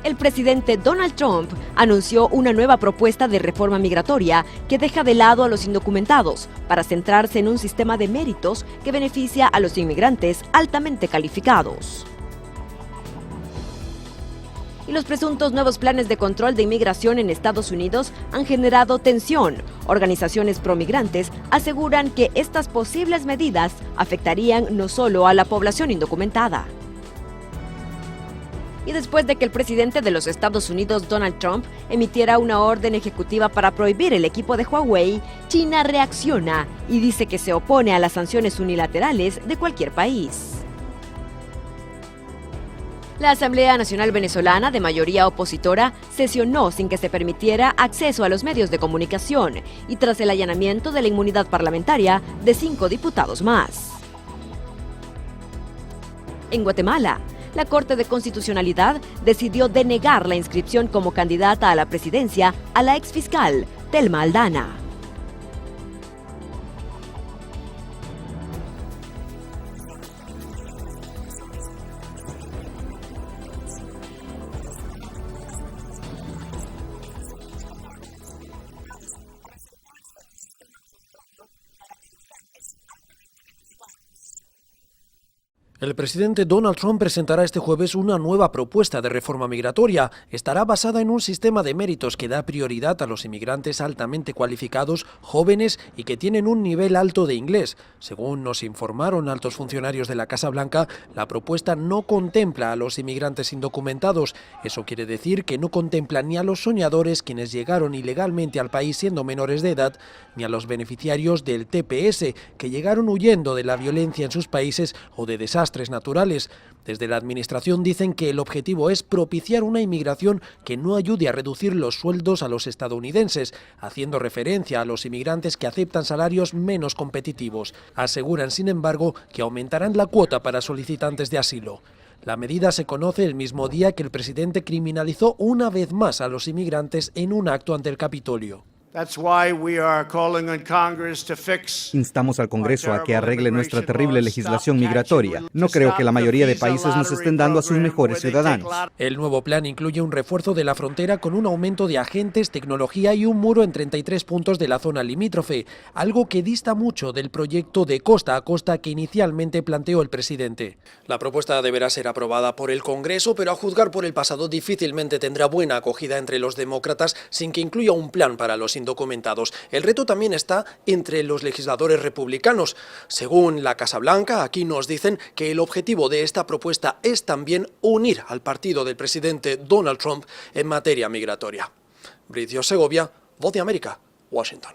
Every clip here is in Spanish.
El presidente Donald Trump anunció una nueva propuesta de reforma migratoria que deja de lado a los indocumentados para centrarse en un sistema de méritos que beneficia a los inmigrantes altamente calificados. Y los presuntos nuevos planes de control de inmigración en Estados Unidos han generado tensión. Organizaciones promigrantes aseguran que estas posibles medidas afectarían no solo a la población indocumentada. Y después de que el presidente de los Estados Unidos, Donald Trump, emitiera una orden ejecutiva para prohibir el equipo de Huawei, China reacciona y dice que se opone a las sanciones unilaterales de cualquier país. La Asamblea Nacional Venezolana, de mayoría opositora, sesionó sin que se permitiera acceso a los medios de comunicación y tras el allanamiento de la inmunidad parlamentaria de 5 diputados más. En Guatemala, la Corte de Constitucionalidad decidió denegar la inscripción como candidata a la presidencia a la exfiscal Thelma Aldana. El presidente Donald Trump presentará este jueves una nueva propuesta de reforma migratoria. Estará basada en un sistema de méritos que da prioridad a los inmigrantes altamente cualificados, jóvenes y que tienen un nivel alto de inglés. Según nos informaron altos funcionarios de la Casa Blanca, la propuesta no contempla a los inmigrantes indocumentados. Eso quiere decir que no contempla ni a los soñadores, quienes llegaron ilegalmente al país siendo menores de edad, ni a los beneficiarios del TPS, que llegaron huyendo de la violencia en sus países o de desastres naturales. Desde la administración dicen que el objetivo es propiciar una inmigración que no ayude a reducir los sueldos a los estadounidenses, haciendo referencia a los inmigrantes que aceptan salarios menos competitivos. Aseguran, sin embargo, que aumentarán la cuota para solicitantes de asilo. La medida se conoce el mismo día que el presidente criminalizó una vez más a los inmigrantes en un acto ante el Capitolio. Instamos al Congreso a que arregle nuestra terrible legislación migratoria. No creo que la mayoría de países nos estén dando a sus mejores ciudadanos. El nuevo plan incluye un refuerzo de la frontera con un aumento de agentes, tecnología y un muro en 33 puntos de la zona limítrofe, algo que dista mucho del proyecto de costa a costa que inicialmente planteó el presidente. La propuesta deberá ser aprobada por el Congreso, pero a juzgar por el pasado difícilmente tendrá buena acogida entre los demócratas sin que incluya un plan para los indocumentados. El reto también está entre los legisladores republicanos. Según la Casa Blanca, aquí nos dicen que el objetivo de esta propuesta es también unir al partido del presidente Donald Trump en materia migratoria. Bricio Segovia, Voz de América, Washington.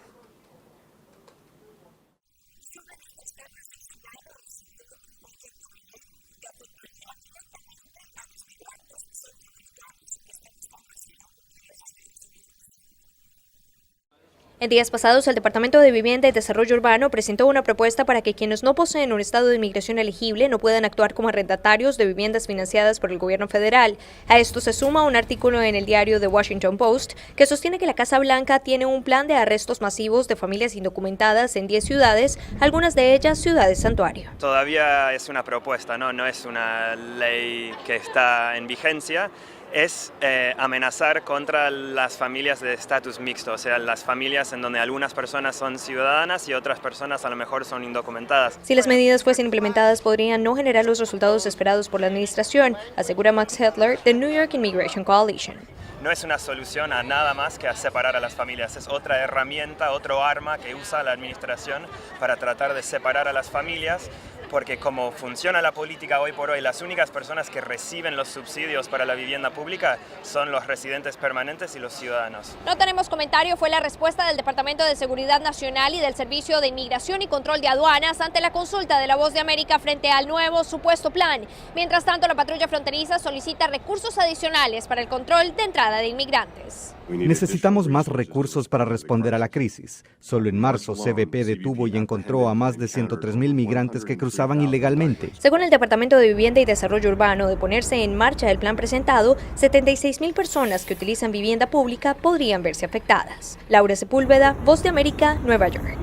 En días pasados, el Departamento de Vivienda y Desarrollo Urbano presentó una propuesta para que quienes no poseen un estado de inmigración elegible no puedan actuar como arrendatarios de viviendas financiadas por el gobierno federal. A esto se suma un artículo en el diario The Washington Post que sostiene que la Casa Blanca tiene un plan de arrestos masivos de familias indocumentadas en 10 ciudades, algunas de ellas ciudades santuario. Todavía es una propuesta, no es una ley que está en vigencia. Es amenazar contra las familias de estatus mixto, o sea, las familias en donde algunas personas son ciudadanas y otras personas a lo mejor son indocumentadas. Si las medidas fuesen implementadas, podrían no generar los resultados esperados por la administración, asegura Max Hedler, de New York Immigration Coalition. No es una solución a nada más que a separar a las familias, es otra herramienta, otro arma que usa la administración para tratar de separar a las familias, porque como funciona la política hoy por hoy, las únicas personas que reciben los subsidios para la vivienda pública son los residentes permanentes y los ciudadanos. No tenemos comentario, fue la respuesta del Departamento de Seguridad Nacional y del Servicio de Inmigración y Control de Aduanas ante la consulta de La Voz de América frente al nuevo supuesto plan. Mientras tanto, la patrulla fronteriza solicita recursos adicionales para el control de entrada de inmigrantes. Necesitamos más recursos para responder a la crisis. Solo en marzo, CBP detuvo y encontró a más de 103,000 migrantes que cruzaban ilegalmente. Según el Departamento de Vivienda y Desarrollo Urbano, de ponerse en marcha el plan presentado, 76,000 personas que utilizan vivienda pública podrían verse afectadas. Laura Sepúlveda, Voz de América, Nueva York.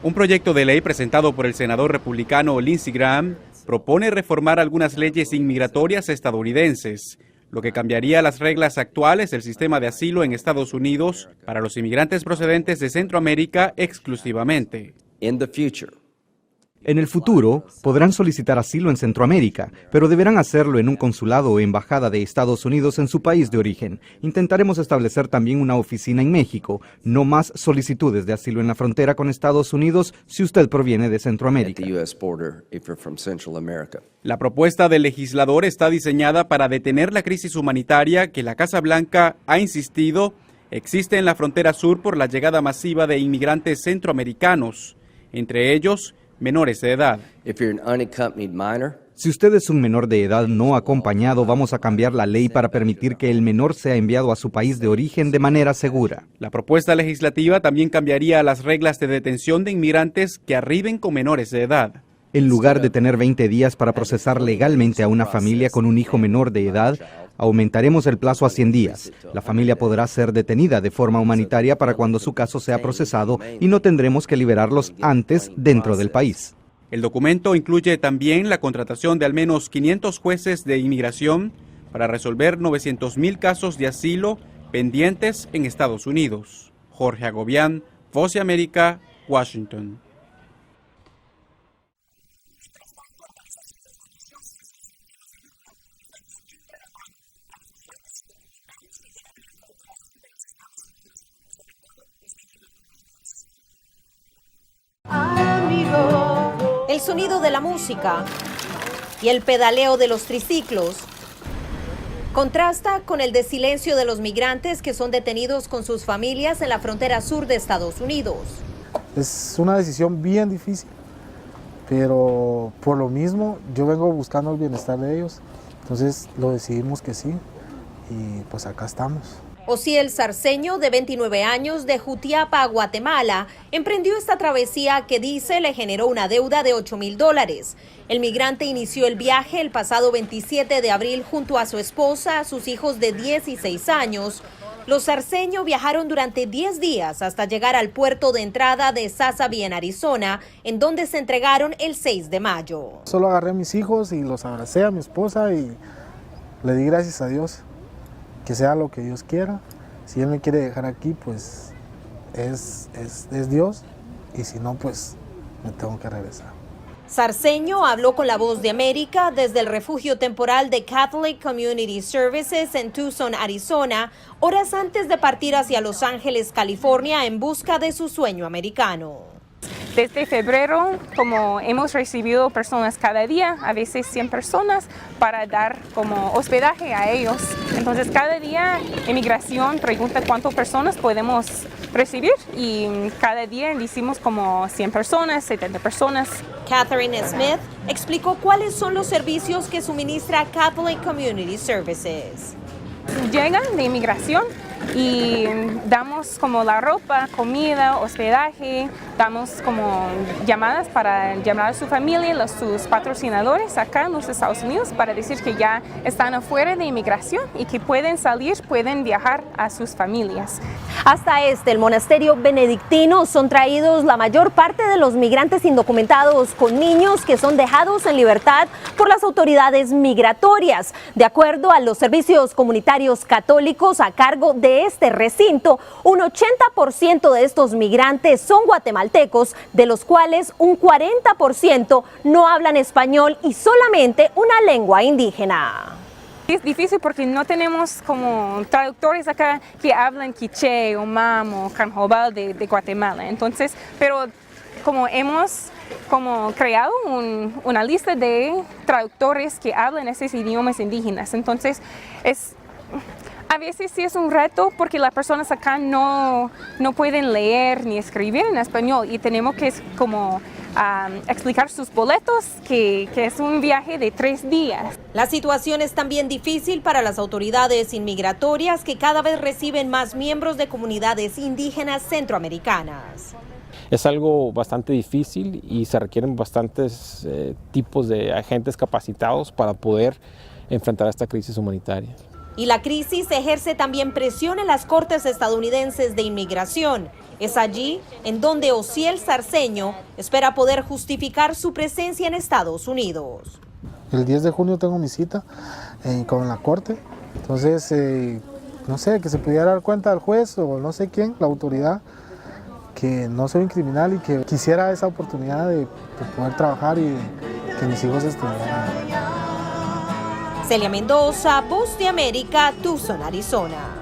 Un proyecto de ley presentado por el senador republicano Lindsey Graham propone reformar algunas leyes inmigratorias estadounidenses, lo que cambiaría las reglas actuales del sistema de asilo en Estados Unidos para los inmigrantes procedentes de Centroamérica exclusivamente. En el futuro, podrán solicitar asilo en Centroamérica, pero deberán hacerlo en un consulado o embajada de Estados Unidos en su país de origen. Intentaremos establecer también una oficina en México. No más solicitudes de asilo en la frontera con Estados Unidos si usted proviene de Centroamérica. La propuesta del legislador está diseñada para detener la crisis humanitaria que la Casa Blanca ha insistido existe en la frontera sur por la llegada masiva de inmigrantes centroamericanos, entre ellos menores de edad. Si usted es un menor de edad no acompañado, vamos a cambiar la ley para permitir que el menor sea enviado a su país de origen de manera segura. La propuesta legislativa también cambiaría las reglas de detención de inmigrantes que arriben con menores de edad. En lugar de tener 20 días para procesar legalmente a una familia con un hijo menor de edad, aumentaremos el plazo a 100 días. La familia podrá ser detenida de forma humanitaria para cuando su caso sea procesado y no tendremos que liberarlos antes dentro del país. El documento incluye también la contratación de al menos 500 jueces de inmigración para resolver 900,000 casos de asilo pendientes en Estados Unidos. Jorge Agobián, Voz de América, Washington. El sonido de la música y el pedaleo de los triciclos contrasta con el de silencio de los migrantes que son detenidos con sus familias en la frontera sur de Estados Unidos. Es una decisión bien difícil, pero por lo mismo yo vengo buscando el bienestar de ellos, entonces lo decidimos que sí y pues acá estamos. Osiel Sarceño, de 29 años, de Jutiapa, Guatemala, emprendió esta travesía que dice le generó una deuda de $8,000. El migrante inició el viaje el pasado 27 de abril junto a su esposa, sus hijos de 16 años. Los Sarceño viajaron durante 10 días hasta llegar al puerto de entrada de Sassabee en Arizona, en donde se entregaron el 6 de mayo. Solo agarré a mis hijos y los abracé a mi esposa y le di gracias a Dios. Que sea lo que Dios quiera. Si Él me quiere dejar aquí, pues es Dios, y si no, pues me tengo que regresar. Sarceño habló con La Voz de América desde el refugio temporal de Catholic Community Services en Tucson, Arizona, horas antes de partir hacia Los Ángeles, California, en busca de su sueño americano. Desde febrero, como hemos recibido personas cada día, a veces 100 personas, para dar como hospedaje a ellos. Entonces, cada día Inmigración pregunta cuántas personas podemos recibir y cada día decimos como 100 personas, 70 personas. Catherine Smith explicó cuáles son los servicios que suministra Catholic Community Services. Llegan de inmigración y damos como la ropa, comida, hospedaje, damos como llamadas para llamar a su familia, sus patrocinadores acá en los Estados Unidos para decir que ya están afuera de inmigración y que pueden salir, pueden viajar a sus familias. Hasta el monasterio benedictino son traídos la mayor parte de los migrantes indocumentados con niños que son dejados en libertad por las autoridades migratorias. De acuerdo a los servicios comunitarios católicos a cargo de este recinto, un 80% de estos migrantes son guatemaltecos, de los cuales un 40% no hablan español y solamente una lengua indígena. Es difícil porque no tenemos como traductores acá que hablan quiché o mamo, canjobal de Guatemala. Entonces, pero como hemos creado una lista de traductores que hablan esos idiomas indígenas. Entonces, a veces sí es un reto porque las personas acá no pueden leer ni escribir en español y tenemos que explicar sus boletos, que es un viaje de 3 días. La situación es también difícil para las autoridades inmigratorias que cada vez reciben más miembros de comunidades indígenas centroamericanas. Es algo bastante difícil y se requieren bastantes tipos de agentes capacitados para poder enfrentar esta crisis humanitaria. Y la crisis ejerce también presión en las cortes estadounidenses de inmigración. Es allí en donde Osiel Sarceño espera poder justificar su presencia en Estados Unidos. El 10 de junio tengo mi cita con la corte, entonces no sé, que se pudiera dar cuenta al juez o no sé quién, la autoridad, que no soy un criminal y que quisiera esa oportunidad de poder trabajar y de que mis hijos estuvieran. Celia Mendoza, Voz de América, Tucson, Arizona.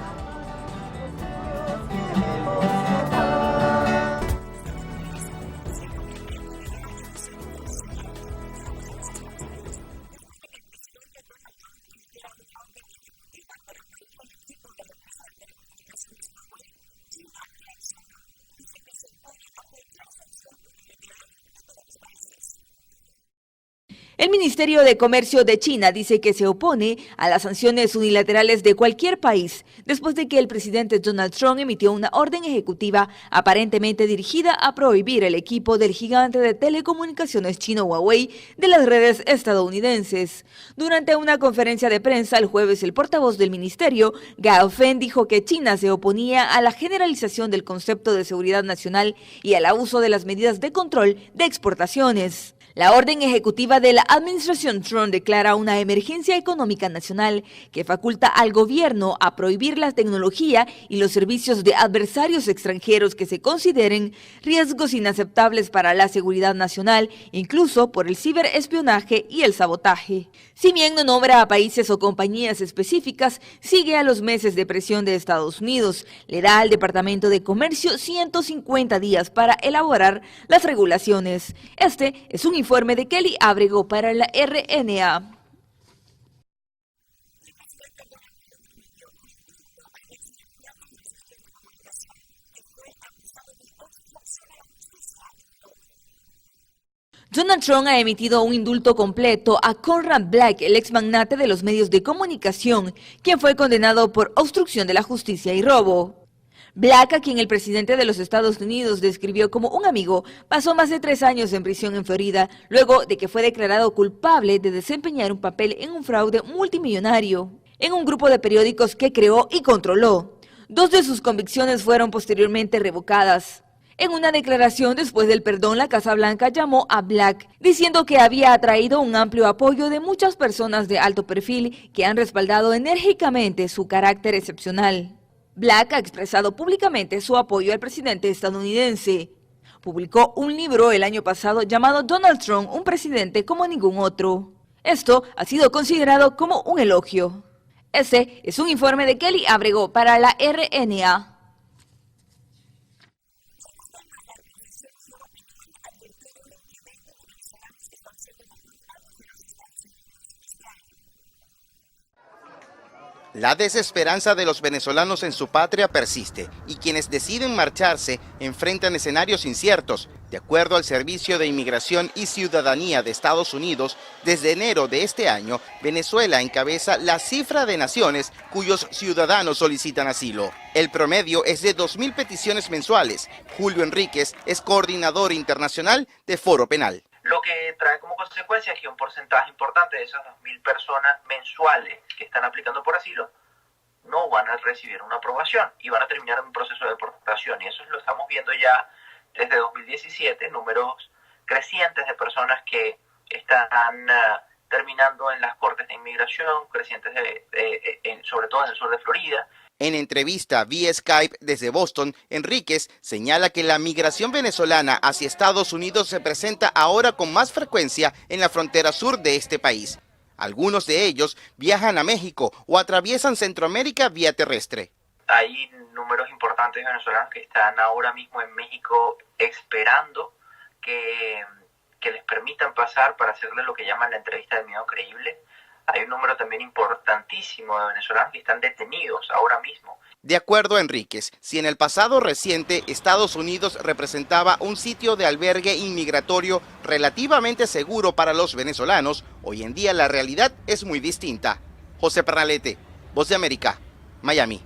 El Ministerio de Comercio de China dice que se opone a las sanciones unilaterales de cualquier país después de que el presidente Donald Trump emitió una orden ejecutiva aparentemente dirigida a prohibir el equipo del gigante de telecomunicaciones chino Huawei de las redes estadounidenses. Durante una conferencia de prensa el jueves, el portavoz del ministerio, Gao Feng, dijo que China se oponía a la generalización del concepto de seguridad nacional y al abuso de las medidas de control de exportaciones. La orden ejecutiva de la administración Trump declara una emergencia económica nacional que faculta al gobierno a prohibir la tecnología y los servicios de adversarios extranjeros que se consideren riesgos inaceptables para la seguridad nacional, incluso por el ciberespionaje y el sabotaje. Si bien no nombra a países o compañías específicas, sigue a los meses de presión de Estados Unidos. Le da al Departamento de Comercio 150 días para elaborar las regulaciones. Este es un informe de Kelly Abrego para la RNA. Donald Trump ha emitido un indulto completo a Conrad Black, el ex magnate de los medios de comunicación, quien fue condenado por obstrucción de la justicia y robo. Black, a quien el presidente de los Estados Unidos describió como un amigo, pasó más de 3 años en prisión en Florida, luego de que fue declarado culpable de desempeñar un papel en un fraude multimillonario en un grupo de periódicos que creó y controló. 2 de sus convicciones fueron posteriormente revocadas. En una declaración después del perdón, la Casa Blanca llamó a Black, diciendo que había atraído un amplio apoyo de muchas personas de alto perfil que han respaldado enérgicamente su carácter excepcional. Black ha expresado públicamente su apoyo al presidente estadounidense. Publicó un libro el año pasado llamado Donald Trump, un presidente como ningún otro. Esto ha sido considerado como un elogio. Ese es un informe de Kelly Abrego para la RNA. La desesperanza de los venezolanos en su patria persiste y quienes deciden marcharse enfrentan escenarios inciertos. De acuerdo al Servicio de Inmigración y Ciudadanía de Estados Unidos, desde enero de este año, Venezuela encabeza la cifra de naciones cuyos ciudadanos solicitan asilo. El promedio es de 2.000 peticiones mensuales. Julio Enríquez es coordinador internacional de Foro Penal. Lo que trae como consecuencia que un porcentaje importante de esas 2.000 personas mensuales que están aplicando por asilo no van a recibir una aprobación y van a terminar en un proceso de deportación. Y eso lo estamos viendo ya desde 2017, números crecientes de personas que están terminando en las cortes de inmigración, crecientes sobre todo en el sur de Florida. En entrevista vía Skype desde Boston, Enríquez señala que la migración venezolana hacia Estados Unidos se presenta ahora con más frecuencia en la frontera sur de este país. Algunos de ellos viajan a México o atraviesan Centroamérica vía terrestre. Hay números importantes de venezolanos que están ahora mismo en México esperando que les permitan pasar para hacerle lo que llaman la entrevista de miedo creíble. Hay un número también importantísimo de venezolanos que están detenidos ahora mismo. De acuerdo a Enríquez, si en el pasado reciente Estados Unidos representaba un sitio de albergue inmigratorio relativamente seguro para los venezolanos, hoy en día la realidad es muy distinta. José Pernalete, Voz de América, Miami.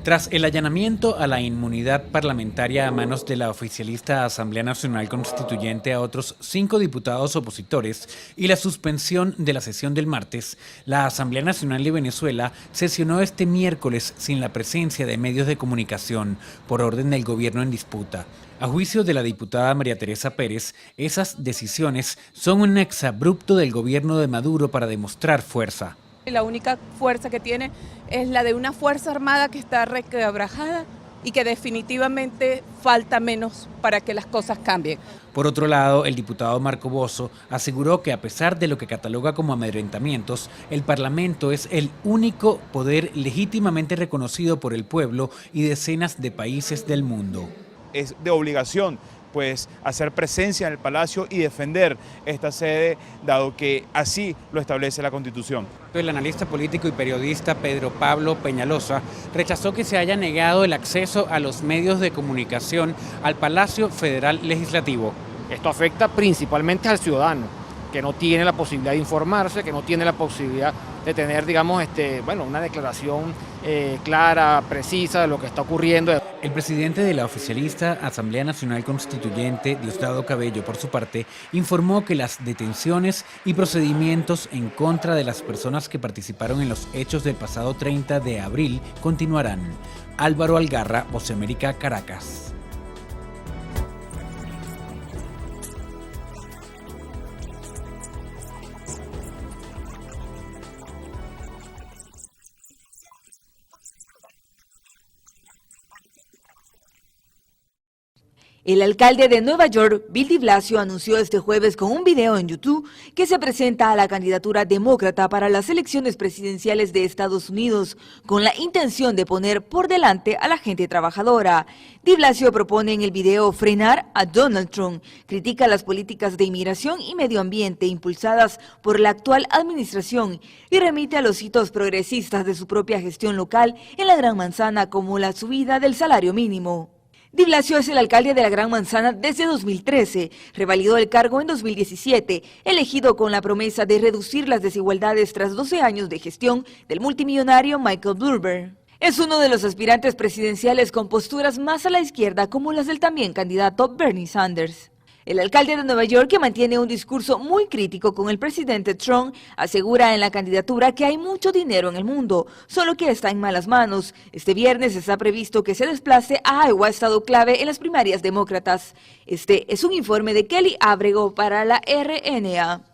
Tras el allanamiento a la inmunidad parlamentaria a manos de la oficialista Asamblea Nacional Constituyente a otros 5 diputados opositores y la suspensión de la sesión del martes, la Asamblea Nacional de Venezuela sesionó este miércoles sin la presencia de medios de comunicación por orden del gobierno en disputa. A juicio de la diputada María Teresa Pérez, esas decisiones son un exabrupto del gobierno de Maduro para demostrar fuerza. La única fuerza que tiene es la de una fuerza armada que está requebrajada y que definitivamente falta menos para que las cosas cambien. Por otro lado, el diputado Marco Bozo aseguró que a pesar de lo que cataloga como amedrentamientos, el Parlamento es el único poder legítimamente reconocido por el pueblo y decenas de países del mundo. Es de obligación pues hacer presencia en el Palacio y defender esta sede, dado que así lo establece la Constitución. El analista político y periodista Pedro Pablo Peñalosa rechazó que se haya negado el acceso a los medios de comunicación al Palacio Federal Legislativo. Esto afecta principalmente al ciudadano, que no tiene la posibilidad de informarse, que no tiene la posibilidad de tener, digamos, una declaración clara, precisa de lo que está ocurriendo. El presidente de la oficialista Asamblea Nacional Constituyente, Diosdado Cabello, por su parte, informó que las detenciones y procedimientos en contra de las personas que participaron en los hechos del pasado 30 de abril continuarán. Álvaro Algarra, Voz América, Caracas. El alcalde de Nueva York, Bill de Blasio, anunció este jueves con un video en YouTube que se presenta a la candidatura demócrata para las elecciones presidenciales de Estados Unidos con la intención de poner por delante a la gente trabajadora. De Blasio propone en el video frenar a Donald Trump, critica las políticas de inmigración y medio ambiente impulsadas por la actual administración y remite a los hitos progresistas de su propia gestión local en la Gran Manzana como la subida del salario mínimo. De Blasio es el alcalde de la Gran Manzana desde 2013, revalidó el cargo en 2017, elegido con la promesa de reducir las desigualdades tras 12 años de gestión del multimillonario Michael Bloomberg. Es uno de los aspirantes presidenciales con posturas más a la izquierda como las del también candidato Bernie Sanders. El alcalde de Nueva York, que mantiene un discurso muy crítico con el presidente Trump, asegura en la candidatura que hay mucho dinero en el mundo, solo que está en malas manos. Este viernes está previsto que se desplace a Iowa, estado clave en las primarias demócratas. Este es un informe de Kelly Ábrego para la RNA.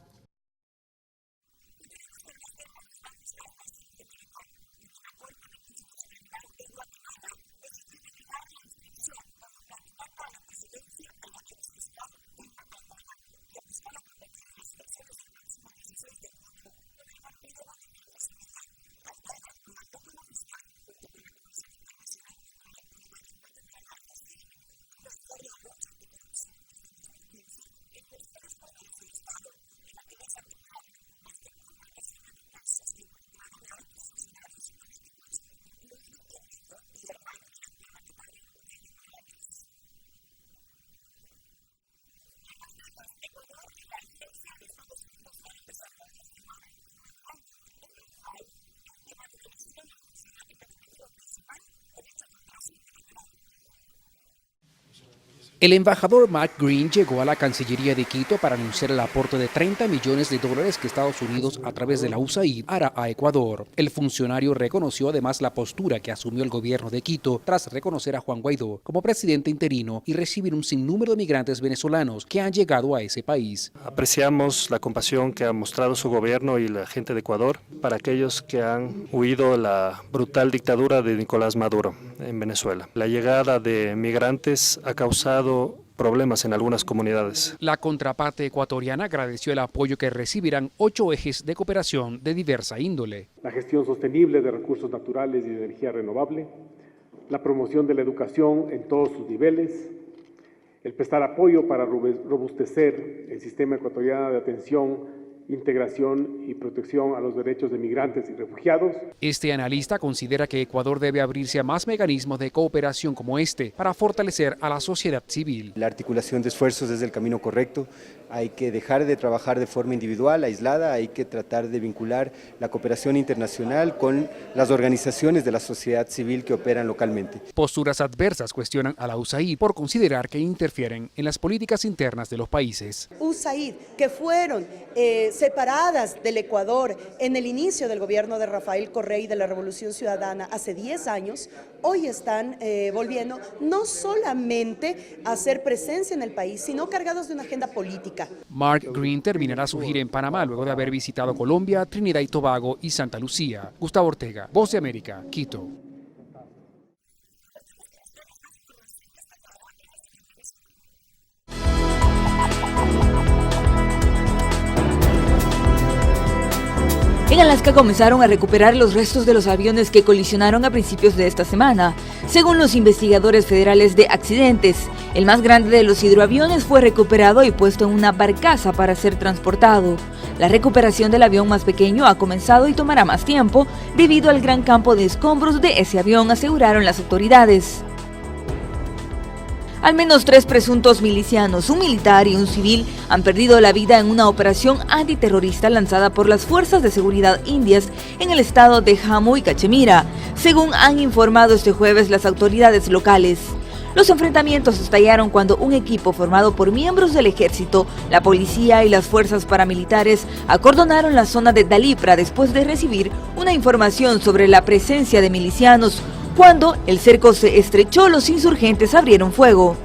El embajador Matt Green llegó a la Cancillería de Quito para anunciar el aporte de $30 millones que Estados Unidos, a través de la USAID, hará a Ecuador. El funcionario reconoció además la postura que asumió el gobierno de Quito tras reconocer a Juan Guaidó como presidente interino y recibir un sinnúmero de migrantes venezolanos que han llegado a ese país. Apreciamos la compasión que ha mostrado su gobierno y la gente de Ecuador para aquellos que han huido de la brutal dictadura de Nicolás Maduro en Venezuela. La llegada de migrantes ha causado problemas en algunas comunidades. La contraparte ecuatoriana agradeció el apoyo que recibirán 8 ejes de cooperación de diversa índole. La gestión sostenible de recursos naturales y de energía renovable, la promoción de la educación en todos sus niveles, el prestar apoyo para robustecer el sistema ecuatoriano de atención, integración y protección a los derechos de migrantes y refugiados. Este analista considera que Ecuador debe abrirse a más mecanismos de cooperación como este para fortalecer a la sociedad civil. La articulación de esfuerzos es el camino correcto. hay que dejar de trabajar de forma individual, aislada, hay que tratar de vincular la cooperación internacional con las organizaciones de la sociedad civil que operan localmente. Posturas adversas cuestionan a la USAID por considerar que interfieren en las políticas internas de los países. USAID, que fueron separadas del Ecuador en el inicio del gobierno de Rafael Correa y de la Revolución Ciudadana hace 10 años, hoy están volviendo no solamente a hacer presencia en el país, sino cargados de una agenda política. Mark Green terminará su gira en Panamá luego de haber visitado Colombia, Trinidad y Tobago y Santa Lucía. Gustavo Ortega, Voz de América, Quito. En Alaska comenzaron a recuperar los restos de los aviones que colisionaron a principios de esta semana. Según los investigadores federales de accidentes, el más grande de los hidroaviones fue recuperado y puesto en una barcaza para ser transportado. La recuperación del avión más pequeño ha comenzado y tomará más tiempo debido al gran campo de escombros de ese avión, aseguraron las autoridades. Al menos 3 presuntos milicianos, un militar y un civil, han perdido la vida en una operación antiterrorista lanzada por las fuerzas de seguridad indias en el estado de Jammu y Cachemira, según han informado este jueves las autoridades locales. Los enfrentamientos estallaron cuando un equipo formado por miembros del ejército, la policía y las fuerzas paramilitares acordonaron la zona de Dalipra después de recibir una información sobre la presencia de milicianos. Cuando el cerco se estrechó, los insurgentes abrieron fuego.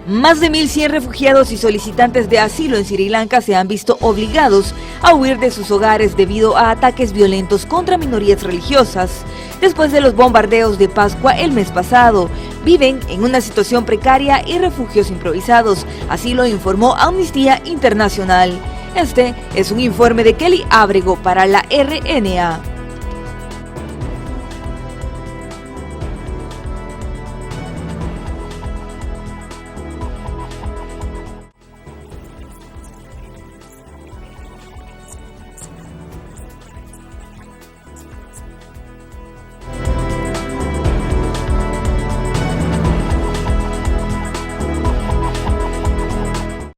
Más de 1.100 refugiados y solicitantes de asilo en Sri Lanka se han visto obligados a huir de sus hogares debido a ataques violentos contra minorías religiosas. Después de los bombardeos de Pascua el mes pasado, viven en una situación precaria y refugios improvisados, así lo informó Amnistía Internacional. Este es un informe de Kelly Ábrego para la RNA.